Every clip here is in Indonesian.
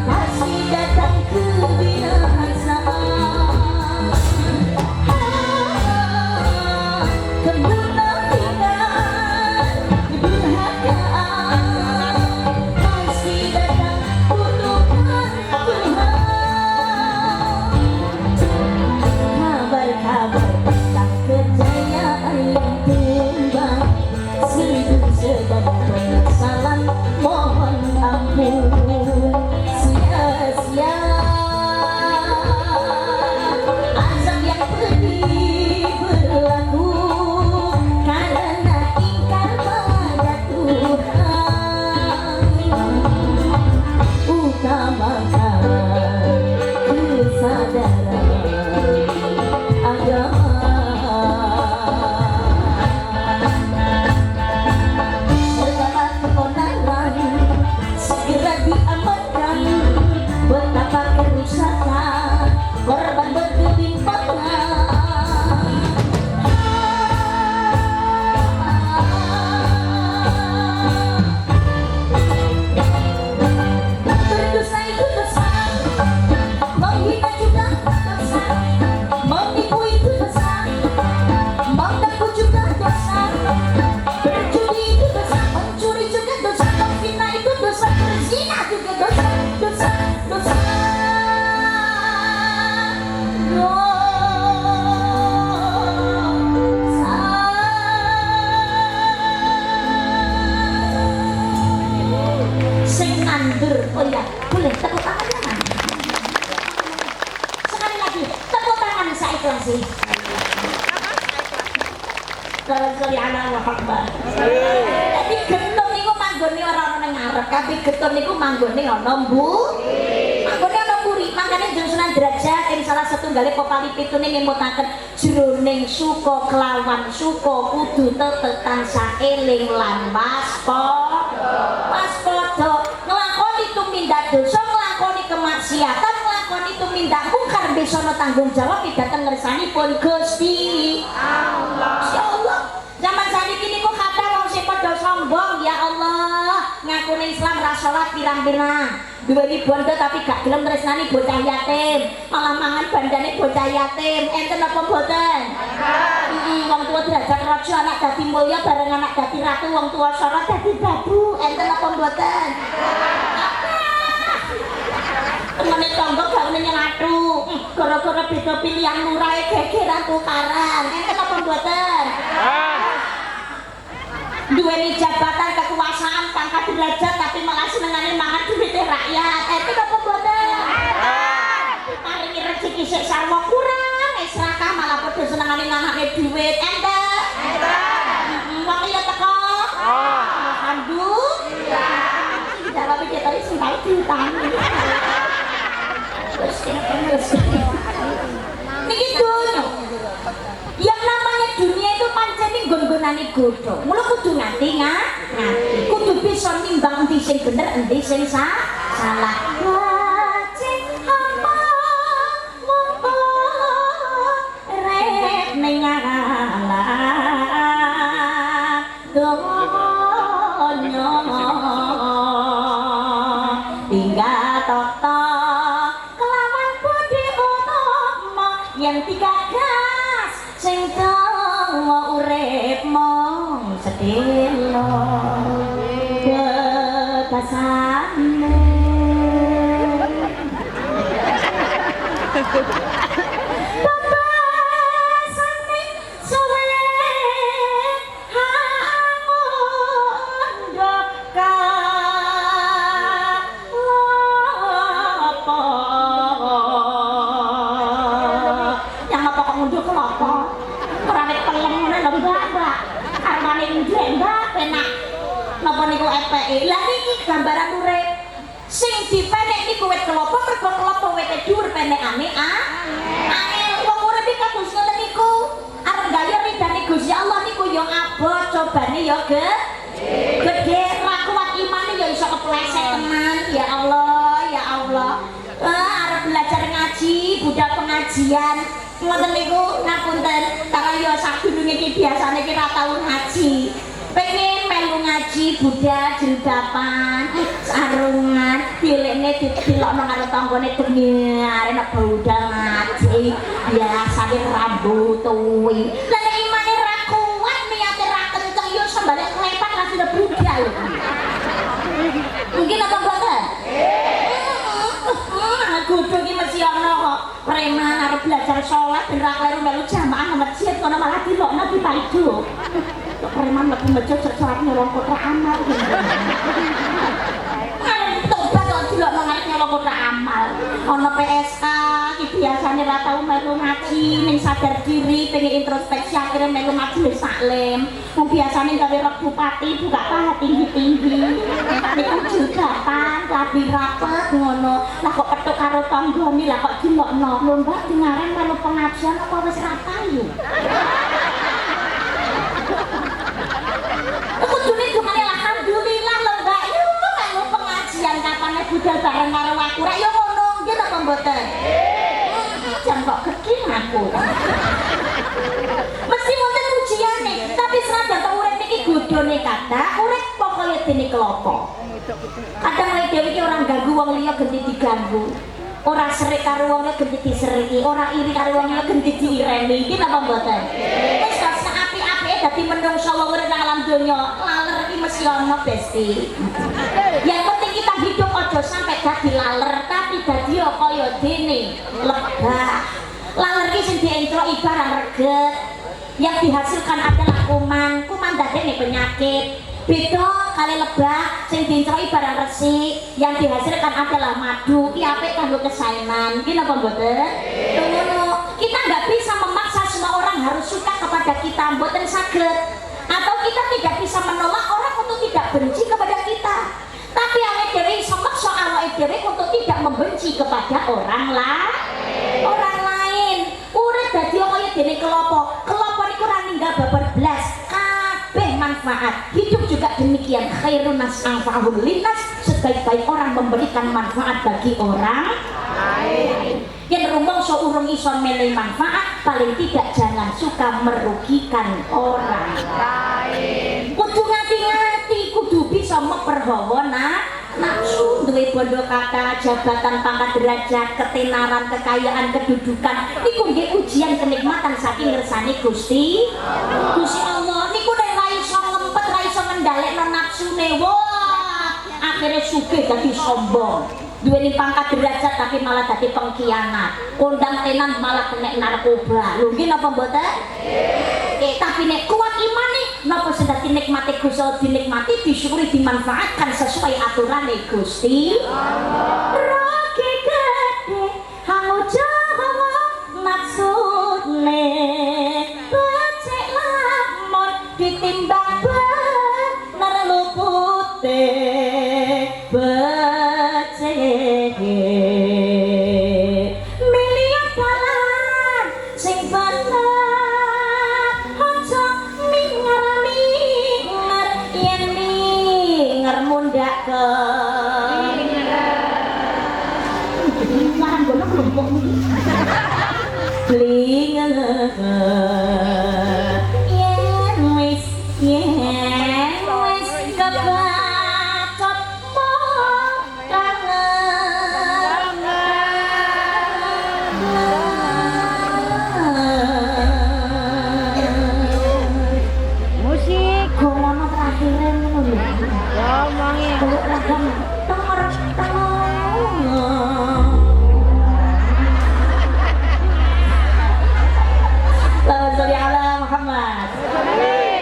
pasti datang kebinasaan. Kemunafikan, kedurhakaan, pasti datang kutukan Tuhan. Kabar-kabar tentang kejayaan yang tumbang, seribu sebab penyesalan mohon ampun. Sia-sia azab yang pedih berlaku karena ingkar pada Tuhan. Utamakan kesadaran agama. Segala keonaran segera diamankan, betapa kerusakan korban bergelimpangan. Berdosa itu dosa, menghina juga dosa, menipu itu dosa, mengaku juga dosa, berjudi itu dosa, mencuri juga dosa, menghina itu dosa, berzina juga dosa, dosa, dosa. Sing nandur, oh ya, boleh tepuk tangan ya man. Sekali lagi, tepuk tangan saya ikhlasi. Sekali ala Muhammad. Jadi getun niku manggone ora ana ning ngarep, tapi getun niku manggone ana mburi. Manggone ana mburi, makane jeneng Sunan Derajat ing salah setunggal kopali pitune ngemutaken jroning suka kelawan suka kudu tetep tansah eling lan waspada. Nglakoni tumindak dosa, nglakoni kemaksiatan, nglakoni tumindak mungkar besana tanggung jawab dhateng ngersanipun Gusti Allah. Insyaallah. Zaman saniki niku kata wong sing padha sombong, ya Allah, ngakune Islam ra salat pirang-pirang. Duweni bondo tapi gak gelem tresnani bocah yatim, malah mangan bandane bocah yatim. Enten apa mboten? Wong tua derajat raja, anak dadi mulya bareng anak dadi ratu, wong tua sorot dadi babu. Enten apa mboten? Temene tangga gaune nyelatu, gara-gara beda pilihan lurahe gegeran tukaran. Enten apa mboten? Duweni jabatan kekuasaan pangkat derajat tapi malah senengane mangan duwite rakyat. Enten apa mboten? Paringi rezeki sik sarwa kurang, serakah malah padha senengane nganakne duit. Enten? Wong iya teko? Alhamdulillah. Jawab iki tadi sing tau diutang. Niki donya. Yang namanya dunia itu pancen nggon-gonane godhong. Mula kudu ngati. Kudu bisa nimbang endi sing bener, endi sing salah. Wajib apa rep ning alam donya. Tinggal tok-tok kelawan budi utama yang digagas sing dawa urip mong sedelo kekasane. Babasane suwe hangun doka lopo. Yang apa kok ngunduh kelopo? Ora nek pelem ngene lho Mbak. Armane ndek Mbak penak. Napa niku epeke? Lah niki gambaran urip. Sing dipenek niku wit kelopo mergo kelopo wite dhuwur penekane angel. Wong urip iki kados ngoten niku. Arep gaya ridane Gusti Allah niku ya abot, cobane ya gede. Ra kuat imane ya iso kepleset tenan. Ya Allah, ya Allah. Arep belajar ngaji, budal pengajian. Ngoten niku ngapunten, karena ya sadurunge iki biasane ki ra tau ngaji. Pengen melu ngaji budal jilbaban, sarungan, dilekne ditilokno karo tanggane demi arep budal ngaji biasane rambut tuwi lah nek imane ra kuat niate ra kenceng yo sembare klepat ra sudah budal mungkin apa boten kudu iki mesti ana kok preman arep belajar salat ben ra kleru melu jamaah nang masjid kono malah dilokno dipaido kok preman mlebu masjid salat nyolong kotak amal delok nang arep nyolong kotak amal ana PSK iki biasane ra tau melu ngaji ning sadar diri pengen introspeksi akhirnya melu majelis taklim wong biasane gawe rok bupati buka paha tinggi-tinggi niku jilbaban rapi rapet ngono lah kok petuk karo tanggane lah kok dilokno lho Mbak dengaren melu pengajian apa wis ra payu kudune jumane alhamdulillah lho Mbak yo melu pengajian kapane budal bareng karo aku ra yo ngono nggih apa mboten jam kok keking aku mesti wonten ujiane tapi senajan to urip iki godhone kata urip pokoke dene kelopo kadang lek dhewe iki ora ganggu wong liya genti diganggu ora serik karo wong liya genti diseriki ora iri karo wong liya genti diireni iki napa mboten wis sak api-apike dadi menungso wong urip nang alam donya laler iki mesti ana besti yang penting kita hidup aja sampai dadi laler tapi dadi kaya dene lebah laler iki sing dientroki barang reget yang dihasilkan adalah kuman dadekne penyakit beda kali lebah sing dientroki barang resik yang dihasilkan adalah madu iki apik kanggo kesaenan iki napa mboten ngono kita nggak bisa memaksa semua orang harus suka kepada kita mboten saged atau kita tidak bisa menolak orang untuk tidak benci kepada kita tapi awake dhewe iso maksa awake dhewe untuk tidak membenci kepada orang lain urip dadi kaya dene kelopo niku ora ninggal babar blas kabeh manfaat hidup juga demikian khairun nas anfa'uhum linnas sebaik-baik orang memberikan manfaat bagi orang lain yen rumangsa urung iso milih manfaat paling tidak jangan suka merugikan orang lain kudu ngati-ngati kudu bisa memperhawa nafsu duwe bondo kata jabatan pangkat derajat ketenaran kekayaan kedudukan niku nggih ujian kenikmatan saking ngersane Gusti Allah niku nek ra iso ngempet ra iso ngendhalekno nafsune wah akhirnya sugih dadi sombong duweni pangkat derajat tapi malah dadi pengkhianat kondang tenan malah kena narkoba lho nggih napa mboten tapi nek kuat imane napa sedati nikmati Gusti dinikmati disyukuri dimanfaatkan sesuai aturane Gusti roke gede hango jawa maksudne becek lamun ditimbang bener lupute becek miliar dalan sing bener mundak ke lahan gono kelompok bling yen wis kebacot musik gono terakhir ngono lho ngomongi peluk ragam tengor Allahumma sholli ala Muhammad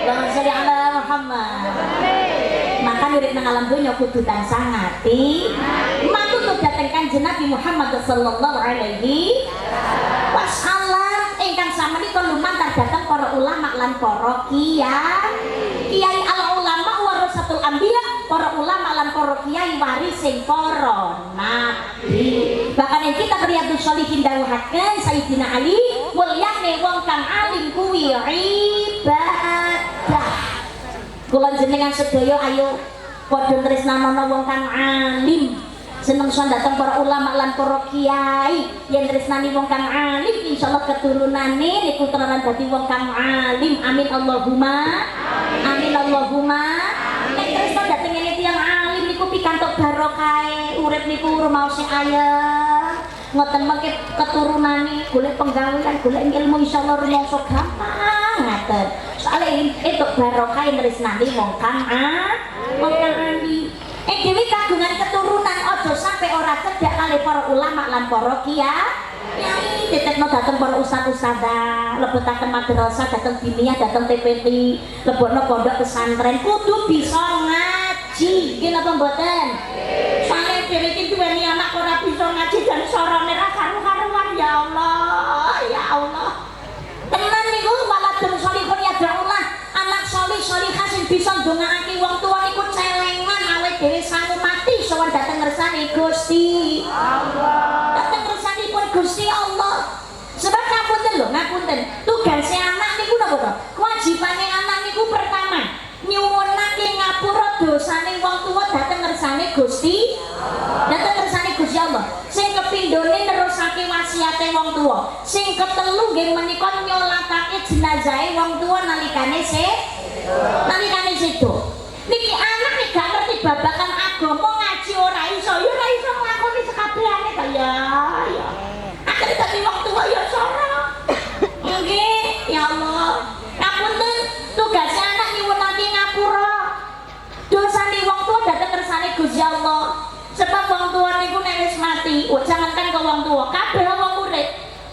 Allahumma sholli ala Muhammad maka urip nang alam donya kudu tansah ngati manut dhateng Kanjeng Nabi Muhammad sallallahu alaihi wasallam ingkang samenika lumantar dhateng para ulama lan para kiai al ulama warasatul anbiya para ulama lan para kiai warising para nabi bahkan yang kita Riyadhus Shalihin dawuhaken Sayyidina Ali mulyane wong kang alim kuwi ibadah kula jenengan sedaya ayo padha tresnanana wong kang alim seneng son datang para ulama lan para kiai yang tresnani wong kang alim insyaallah keturunane niku tenanan dadi wong kang alim amin Allahumma nek tresna dhateng ngene tiyang alim niku pikantuk barokah barokah urip niku rumaos sing ayem ngoten mengke keturunane golek penggawean golek ilmu insyaallah rumangsa gampang ngaten soalnya itu barokah tresnani wong kang andi dewi kagungan keturunan ojo sampai ora cedhak kali para ulama lan para kiai ditekno dateng para ustaz-ustadzah lebetaken madrasah dateng diniyah dateng TPT lebokno pondok pesantren kudu bisa ngaji nggih napa mboten soalnya dewi iki duweni anak ora bisa ngaji dan sorone ra karu-karuan ya Allah tenan niku waladun sholihun ya Allah anak solih solihah sing bisa ndongaake wong tuwa niku celengan awet dhewe sangu mati sowan dateng ngersane Gusti Allah dateng ngersanipun Gusti Allah sebab ngapunten tugasnya anak niku napa to kewajibane anak niku pertama nyuwunake ngapura dosane wong tuwa dateng ngersane Gusti Allah sing kepindhone nerusake wasiate wong tuwa sing ketelu nggih menika nyolatake jenazahe wong tuwa nalikane sedo niki anak nek gak ngerti babagan agama ngaji ora iso nglakoni sekabehane ta ya akhire dadi wong tuwa ya sora nggih ya Allah ngapunten tugas anak nyuwunake ngapura dosane wong tuwa dhateng kersane Gusti Allah sebab wong tuwa niku nek wis mati jangankan ke wong tuwa kabeh wong urip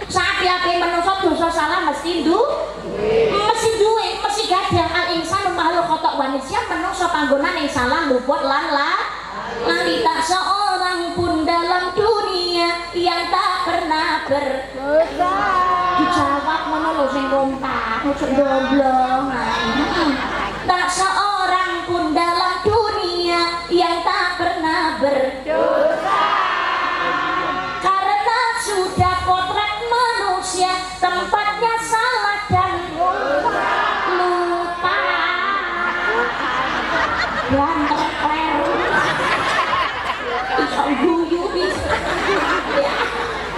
sapi-api manusa dosa salah mesti duwe mesti gadah al insan makhluk kotok manusia manusa panggonan yang salah luput lan lali tak seorang pun dalam dunia yang tak pernah berdosa dijawab ngono lho sing rompak ojo domblong tak seorang pun dalam dunia yang tak pernah berdosa karena sudah potret manusia tempatnya salah dan lupa ganteng kleru iso guyu bisa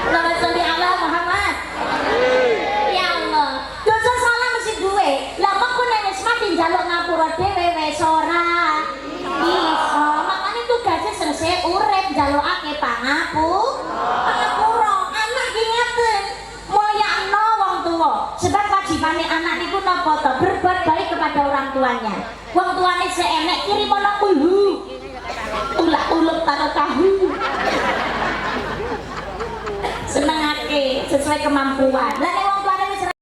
Allahumma sholli ala Muhammad ya Allah dosa salah mesti duwe lah kok nek wis mati njaluk ngapura dhewe wis ora iso makane tugasé selesai urip njalukake pangapura anak ki ngaten mulyakno wong tuwa sebab wajibane anak niku napa to berbuat baik kepada orang tuanya wong tuane sik enek kirim ana kuhu ulak-uluk karo tahu senengake sesuai kemampuan lah